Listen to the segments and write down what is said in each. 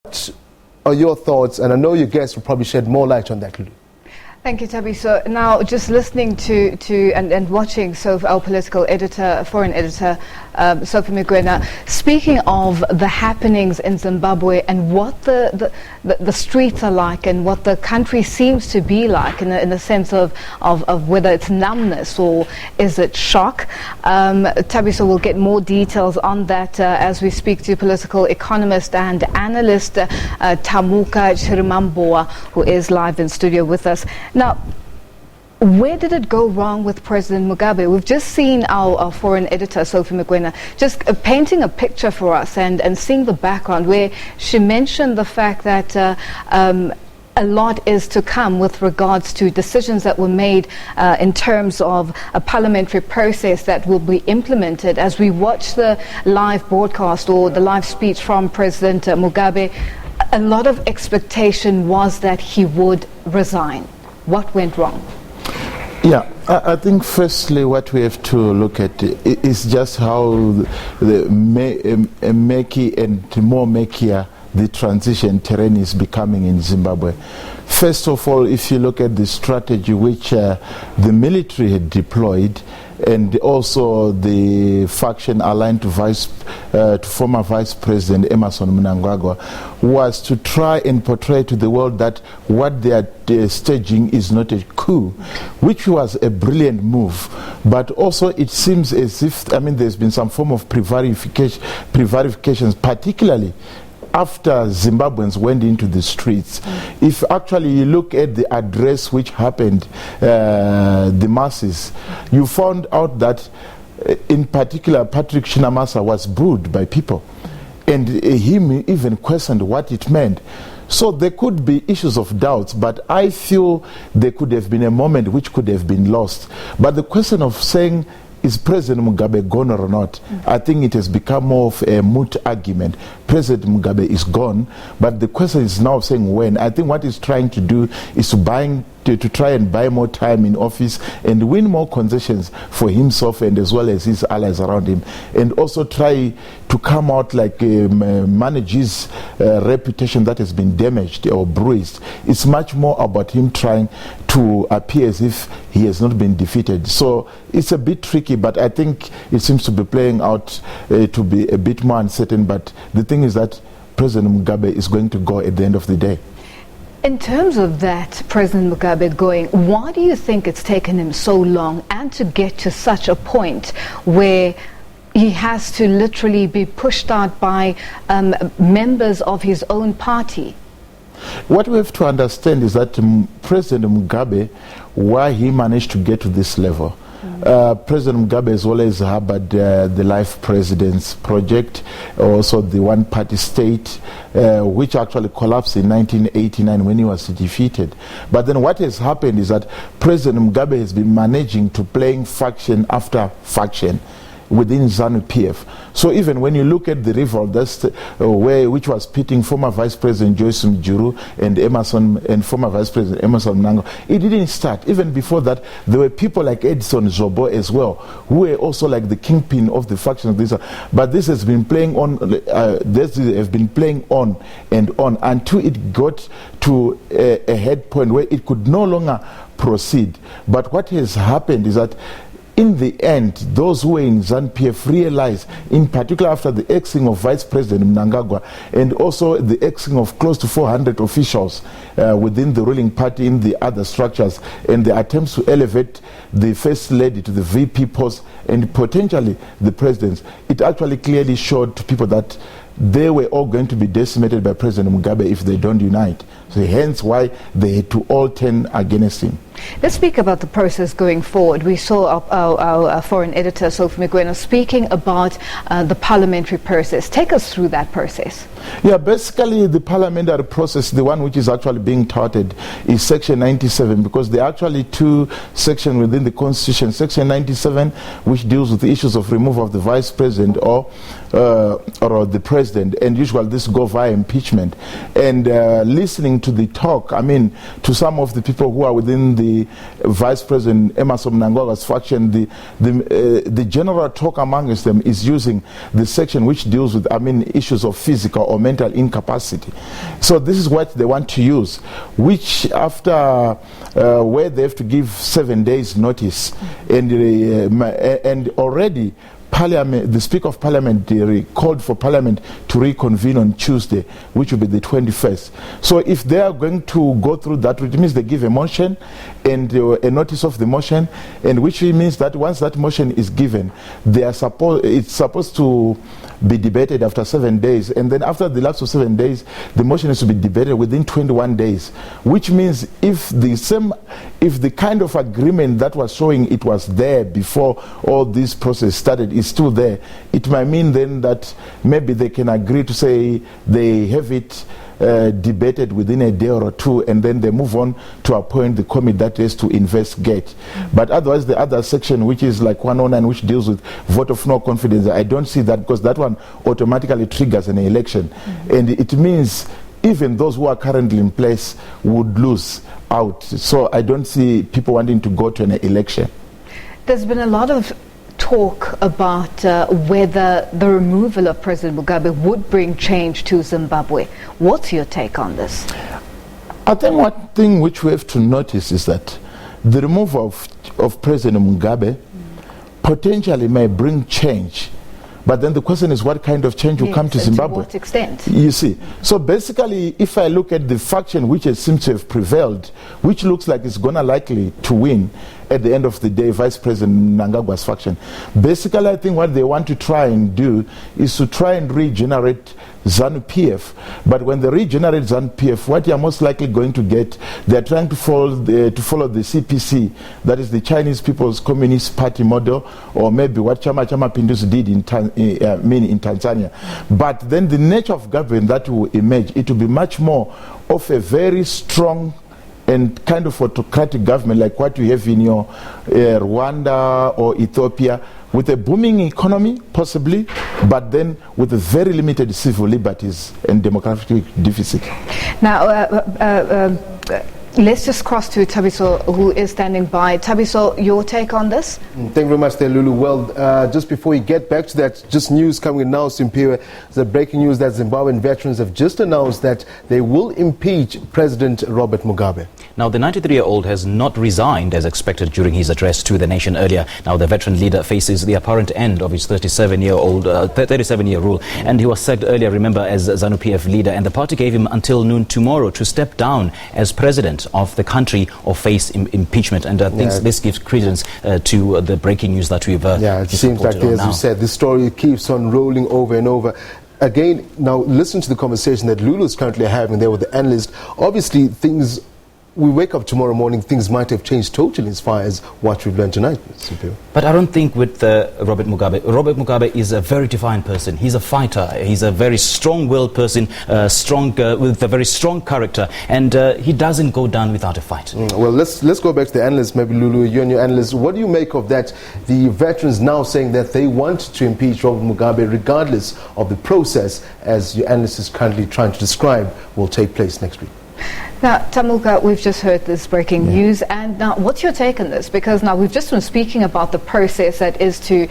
What are your thoughts? And I know your guests will probably shed more light on that, Lulu. Thank you, Tabi. So now, just listening to and watching our political editor, foreign editor, Sophie Mgwena, speaking of the happenings in Zimbabwe and what the streets are like and what the country seems to be like in the sense of whether it's numbness or is it shock. Tabi, so we'll get more details on that as we speak to political economist and analyst Tamuka Chirimamboa, who is live in studio with us. Now, where did it go wrong with President Mugabe? We've just seen our foreign editor, Sophie Mgwena, just painting a picture for us and seeing the background where she mentioned the fact that a lot is to come with regards to decisions that were made in terms of a parliamentary process that will be implemented. As we watch the live broadcast or the live speech from President Mugabe, a lot of expectation was that he would resign. What went wrong? Yeah, I think firstly what we have to look at is just how the murky and more murkier the transition terrain is becoming in Zimbabwe. First of all, if you look at the strategy which the military had deployed, and also the faction aligned to former Vice President Emmerson Mnangagwa, was to try and portray to the world that what they are staging is not a coup, which was a brilliant move. But also it seems as if, there's been some form of prevarications, particularly after Zimbabweans went into the streets. If actually you look at the address which happened, the masses, you found out that in particular Patrick Shinamasa was booed by people, and he even questioned what it meant. So there could be issues of doubts, but I feel there could have been a moment which could have been lost. But the question of saying, is President Mugabe gone or not? I think it has become more of a moot argument. President Mugabe is gone, but the question is now saying when. I think what he's trying to do is to try and buy more time in office and win more concessions for himself and as well as his allies around him, and also try to come out like manage his reputation that has been damaged or bruised. It's much more about him trying to appear as if he has not been defeated. So it's a bit tricky, but I think it seems to be playing out to be a bit more uncertain. But the thing is that President Mugabe is going to go at the end of the day. In terms of that, President Mugabe going, why do you think it's taken him so long and to get to such a point where he has to literally be pushed out by members of his own party? What we have to understand is that President Mugabe, why he managed to get to this level. President Mugabe has always harbored the Life Presidents project, also the one-party state, which actually collapsed in 1989 when he was defeated. But then what has happened is that President Mugabe has been managing to playing faction after faction within ZANU-PF. So even when you look at the revolt, that's which was pitting former Vice President Joyce Mjuru and former Vice President Emmerson Mnangagwa, it didn't start. Even before that, there were people like Edson Zobo as well, who were also like the kingpin of the faction of this. But this has been playing on. This have been playing on and on until it got to a head point where it could no longer proceed. But what has happened is that in the end, those who were in ZANU-PF realized, in particular after the axing of Vice President Mnangagwa and also the axing of close to 400 officials within the ruling party in the other structures, and the attempts to elevate the First Lady to the VP post and potentially the presidents, it actually clearly showed to people that they were all going to be decimated by President Mugabe if they don't unite. So hence why they had to all turn against him. Let's speak about the process going forward. We saw our foreign editor, Sophie Mgwena, speaking about the parliamentary process. Take us through that process. Yeah, basically the parliamentary process, the one which is actually being touted, is Section 97, because there are actually two sections within the Constitution. Section 97, which deals with the issues of removal of the Vice President or the President, and usually this go via impeachment. And listening to the talk, I mean, to some of the people who are within the Vice President Emerson Mnangagwa's faction, the general talk amongst them is using the section which deals with, I mean, issues of physical or mental incapacity. So this is what they want to use, which after where they have to give 7 days notice, and already Parliament, the Speaker of Parliament called for Parliament to reconvene on Tuesday, which will be the 21st. So if they are going to go through that, which means they give a motion and a notice of the motion, and which means that once that motion is given, it's supposed to be debated after 7 days, and then after the lapse of 7 days, the motion is to be debated within 21 days. Which means if the kind of agreement that was showing it was there before all this process started is still there, it might mean then that maybe they can agree to say they have it debated within a day or two, and then they move on to appoint the committee that is to investigate. But otherwise, the other section, which is like 109, which deals with vote of no confidence, I don't see that, because that one automatically triggers an election. And it means even those who are currently in place would lose out. So I don't see people wanting to go to an election. There's been a lot of talk about whether the removal of President Mugabe would bring change to Zimbabwe. What's your take on this? I think one thing which we have to notice is that the removal of President Mugabe potentially may bring change. But then the question is, what kind of change will come to Zimbabwe? To what extent? You see. So basically, if I look at the faction which seems to have prevailed, which looks like it's going to likely to win at the end of the day, Vice President Mnangagwa's faction, basically I think what they want to try and do is to try and regenerate ZANU-PF. But when they regenerate ZANU-PF, what you're most likely going to get, they're trying to follow the CPC, that is the Chinese People's Communist Party model, or maybe what Chama Pinduzi did in Tanzania. But then the nature of government that will emerge, it will be much more of a very strong and kind of autocratic government like what you have in your Rwanda or Ethiopia, with a booming economy, possibly, but then with a very limited civil liberties and democratic deficit. Now, let's just cross to Thabiso, who is standing by. Thabiso, your take on this? Thank you very much there, Lulu. Well, just before we get back to that, just news coming now, Simpiwe, the breaking news that Zimbabwean veterans have just announced that they will impeach President Robert Mugabe. Now, the 93-year-old has not resigned as expected during his address to the nation earlier. Now, the veteran leader faces the apparent end of his 37-year rule. And he was sacked earlier, remember, as ZANU-PF leader. And the party gave him until noon tomorrow to step down as president of the country or face impeachment. And I think this gives credence to the breaking news that we've it seems like, as you said, the story keeps on rolling over and over. Again, now listen to the conversation that Lulu is currently having there with the analyst. Obviously, we wake up tomorrow morning, things might have changed totally as far as what we've learned tonight. But I don't think with Robert Mugabe is a very defiant person. He's a fighter. He's a very strong-willed person, with a very strong character, and he doesn't go down without a fight. Well, let's go back to the analyst, maybe Lulu, you and your analyst. What do you make of that? The veterans now saying that they want to impeach Robert Mugabe regardless of the process, as your analyst is currently trying to describe, will take place next week. Now, Tamuka, we've just heard this breaking news, and now what's your take on this? Because now we've just been speaking about the process that is to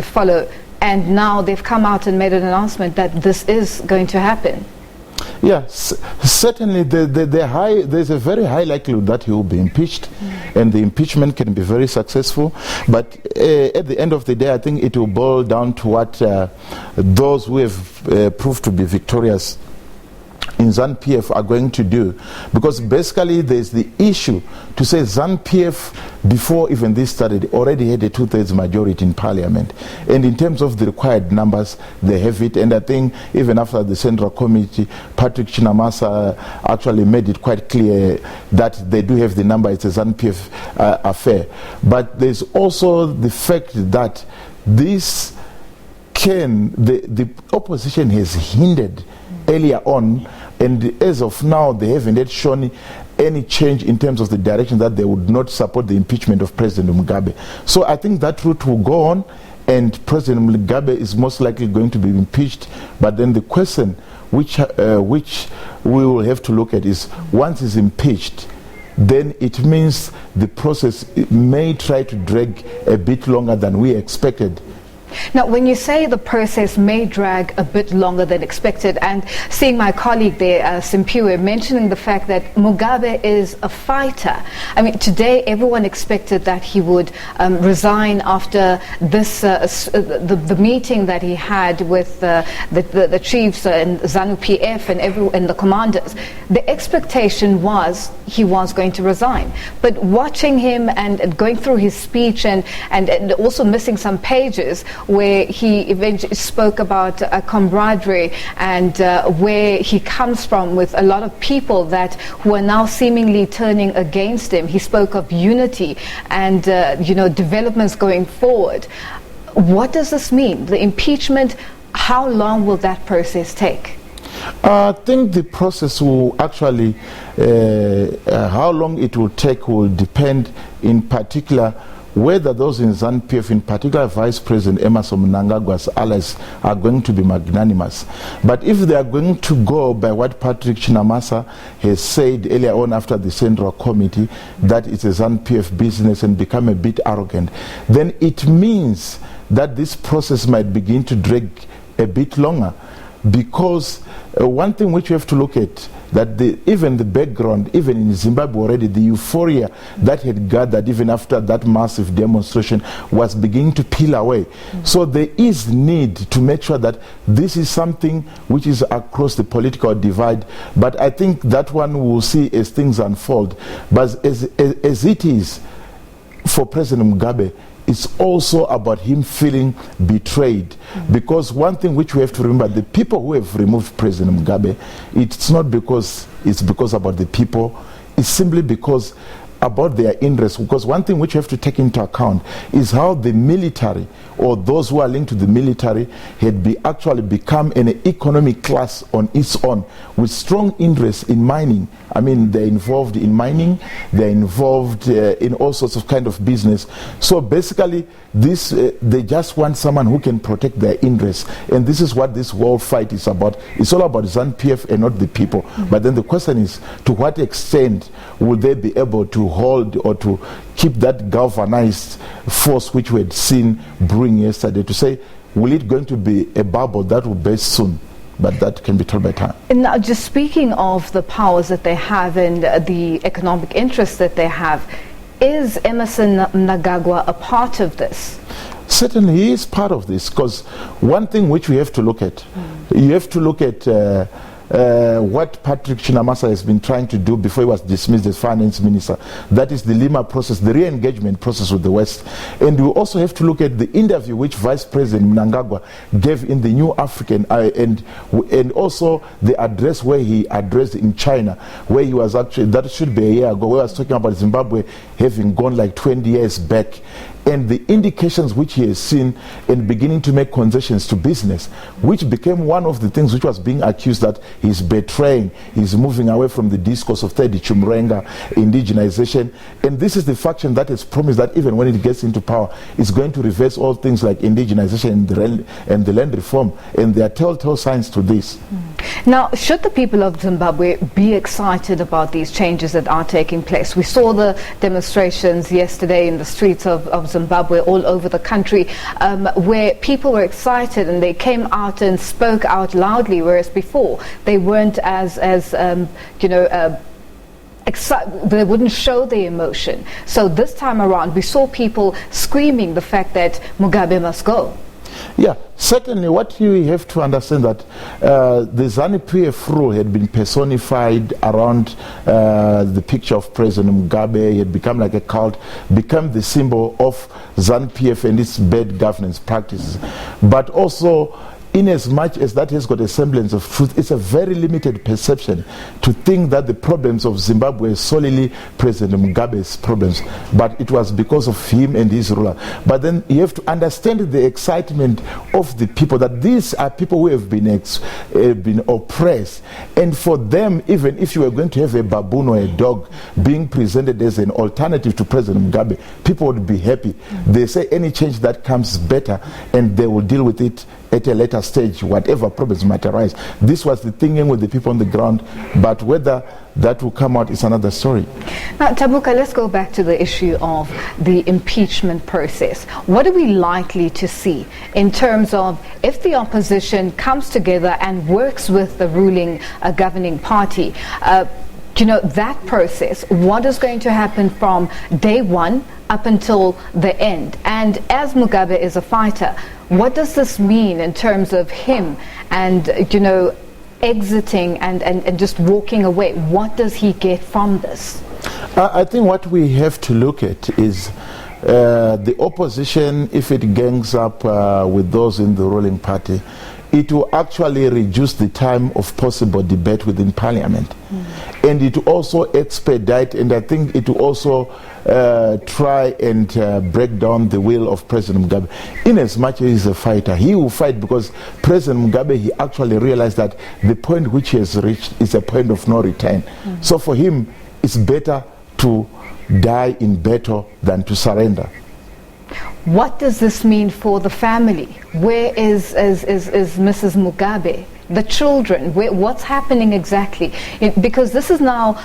follow, and now they've come out and made an announcement that this is going to happen. Yes, certainly there's a very high likelihood that he will be impeached, and the impeachment can be very successful. But at the end of the day, I think it will boil down to what those who have proved to be victorious in ZANU-PF are going to do, because basically there's the issue to say ZANU-PF, before even this started, already had a 2/3 majority in parliament, and in terms of the required numbers, they have it. And I think even after the Central Committee, Patrick Chinamasa actually made it quite clear that they do have the number. It's a ZANU-PF affair. But there's also the fact that this the opposition has hindered earlier on, and as of now they haven't yet shown any change in terms of the direction that they would not support the impeachment of President Mugabe. So I think that route will go on, and President Mugabe is most likely going to be impeached. But then the question which we will have to look at is once he's impeached, then it means the process may try to drag a bit longer than we expected. Now, when you say the process may drag a bit longer than expected, and seeing my colleague there, Simpiwe, mentioning the fact that Mugabe is a fighter. I mean, today everyone expected that he would resign after this, the meeting that he had with the chiefs and ZANU-PF and the commanders. The expectation was he was going to resign. But watching him and going through his speech and also missing some pages, where he eventually spoke about camaraderie and where he comes from with a lot of people who are now seemingly turning against him. He spoke of unity and developments going forward. What does this mean? The impeachment, how long will that process take? I think the process will actually, how long it will take will depend in particular whether those in ZANU-PF, in particular Vice President Emmerson Mnangagwa's allies, are going to be magnanimous. But if they are going to go by what Patrick Chinamasa has said earlier on after the Central Committee, that it's a ZANU-PF business, and become a bit arrogant, then it means that this process might begin to drag a bit longer. Because one thing which you have to look at, that even the background, even in Zimbabwe already, the euphoria that had gathered even after that massive demonstration was beginning to peel away. So there is need to make sure that this is something which is across the political divide. But I think that one we will see as things unfold. But as it is for President Mugabe, it's also about him feeling betrayed. Because one thing which we have to remember, the people who have removed President Mugabe, it's not because it's because about the people, it's simply because about their interests. Because one thing which you have to take into account is how the military, or those who are linked to the military, had actually become an economic class on its own, with strong interest in mining. I mean, they're involved in mining, they're involved in all sorts of kind of business. So basically, they just want someone who can protect their interests. And this is what this whole fight is about. It's all about ZANU-PF and not the people. But then the question is, to what extent will they be able to hold or to keep that galvanized force which we had seen brewing yesterday, to say, will it going to be a bubble that will burst soon? But that can be told by time. And now, just speaking of the powers that they have and the economic interests that they have, is Emmerson Mnangagwa a part of this? Certainly he is part of this, because one thing which we have to look at, you have to look at what Patrick Chinamasa has been trying to do before he was dismissed as finance minister. That is the Lima process, the re-engagement process with the West. And we also have to look at the interview which Vice President Mnangagwa gave in the New African, and also the address where he addressed in China, where he was actually, that should be a year ago, where he was talking about Zimbabwe having gone like 20 years back. And the indications which he has seen in beginning to make concessions to business, which became one of the things which was being accused that he's betraying, he's moving away from the discourse of Third Chumrenga, indigenization. And this is the faction that has promised that even when it gets into power, it's going to reverse all things like indigenization and the land reform. And there are telltale signs to this. Now, should the people of Zimbabwe be excited about these changes that are taking place? We saw the demonstrations yesterday in the streets of Zimbabwe, all over the country, where people were excited and they came out and spoke out loudly, whereas before they weren't as they wouldn't show the emotion. So this time around, we saw people screaming the fact that Mugabe must go. Yeah, certainly what you have to understand that the ZANU-PF rule had been personified around the picture of President Mugabe. He had become like a cult, become the symbol of ZANU-PF and its bad governance practices. But also, in as much as that has got a semblance of truth, it's a very limited perception to think that the problems of Zimbabwe is solely President Mugabe's problems, but it was because of him and his ruler. But then you have to understand the excitement of the people, that these are people who have been oppressed, and for them, even if you were going to have a baboon or a dog being presented as an alternative to President Mugabe, people would be happy. They say any change that comes better, and they will deal with it at a later stage, whatever problems might arise. This was the thinking with the people on the ground, but whether that will come out is another story. Now, Tabuka, let's go back to the issue of the impeachment process. What are we likely to see in terms of if the opposition comes together and works with the ruling governing party? That process, what is going to happen from day one up until the end? And as Mugabe is a fighter, what does this mean in terms of him and, exiting and just walking away? What does he get from this? I think what we have to look at is the opposition, if it gangs up with those in the ruling party, it will actually reduce the time of possible debate within parliament. And it will also expedite, and I think it will also try and break down the will of President Mugabe. In as much as he's a fighter, he will fight because President Mugabe, he actually realized that the point which he has reached is a point of no return. So for him, it's better to die in battle than to surrender. What does this mean for the family? Where is Mrs. Mugabe? The children, what's happening exactly? Because this is now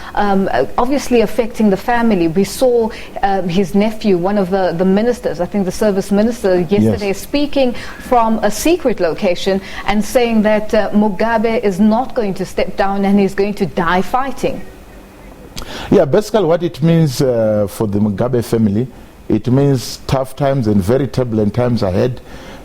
obviously affecting the family. We saw his nephew, one of the ministers, I think the service minister yesterday, yes, speaking from a secret location and saying that Mugabe is not going to step down and he's going to die fighting. Yeah, basically what it means for the Mugabe family, it means tough times and very turbulent times ahead,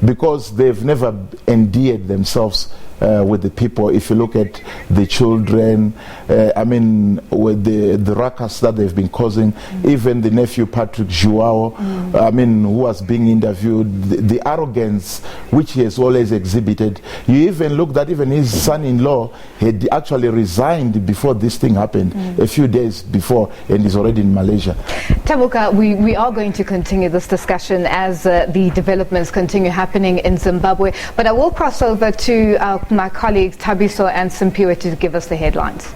because they've never endeared themselves with the people. If you look at the children, with the ruckus that they've been causing, even the nephew Patrick Joao, who was being interviewed, the arrogance which he has always exhibited. You even look that even his son-in-law had actually resigned before this thing happened, a few days before, and is already in Malaysia. Tabuka, we are going to continue this discussion as the developments continue happening in Zimbabwe, but I will cross over to my colleagues Tabiso and Simpiwe to give us the headlines.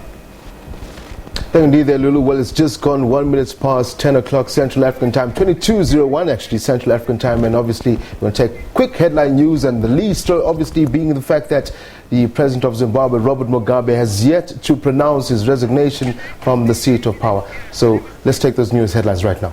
Thank you indeed there, Lulu. Well, it's just gone 1 minute past 10 o'clock Central African time, 22:01 actually Central African time, and obviously we're going to take quick headline news, and the lead story obviously being the fact that the President of Zimbabwe, Robert Mugabe, has yet to pronounce his resignation from the seat of power. So let's take those news headlines right now.